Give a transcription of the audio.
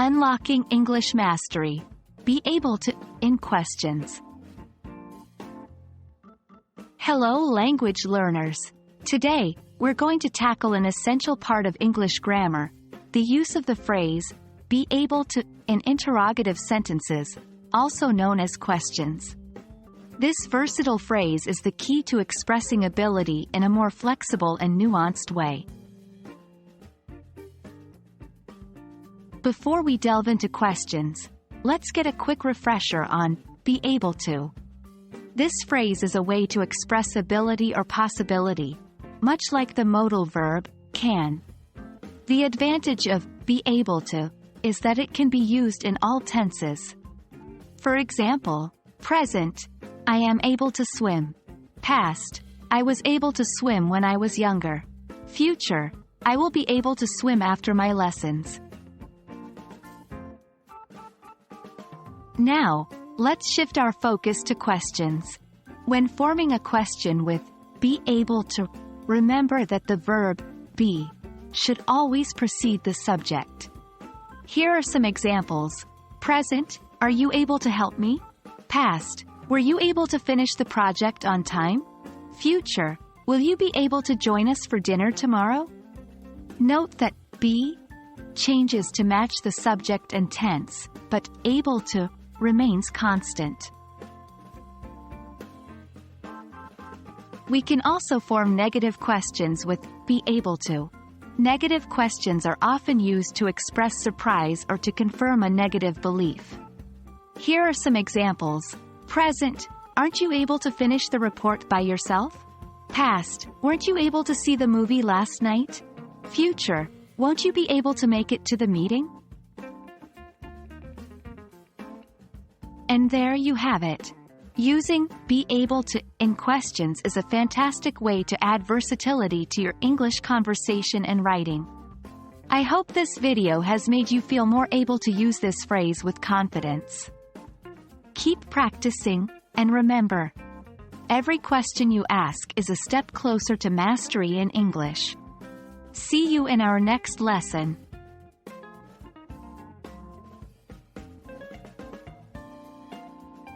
Unlocking English Mastery. Be able to, in questions. Hello language learners. Today, we're going to tackle an essential part of English grammar, the use of the phrase, be able to, in interrogative sentences, also known as questions. This versatile phrase is the key to expressing ability in a more flexible and nuanced way. Before we delve into questions, let's get a quick refresher on be able to. This phrase is a way to express ability or possibility, much like the modal verb can. The advantage of be able to is that it can be used in all tenses. For example, present, I am able to swim. Past, I was able to swim when I was younger. Future, I will be able to swim after my lessons. Now, let's shift our focus to questions. When forming a question with be able to, remember that the verb be should always precede the subject. Here are some examples. Present, are you able to help me? Past, were you able to finish the project on time? Future, will you be able to join us for dinner tomorrow? Note that be changes to match the subject and tense, but able to remains constant. We can also form negative questions with be able to. Negative questions are often used to express surprise or to confirm a negative belief. Here are some examples. Present, aren't you able to finish the report by yourself? Past, weren't you able to see the movie last night? Future, won't you be able to make it to the meeting? And there you have it. Using be able to in questions is a fantastic way to add versatility to your English conversation and writing. I hope this video has made you feel more able to use this phrase with confidence. Keep practicing, and remember, every question you ask is a step closer to mastery in English. See you in our next lesson.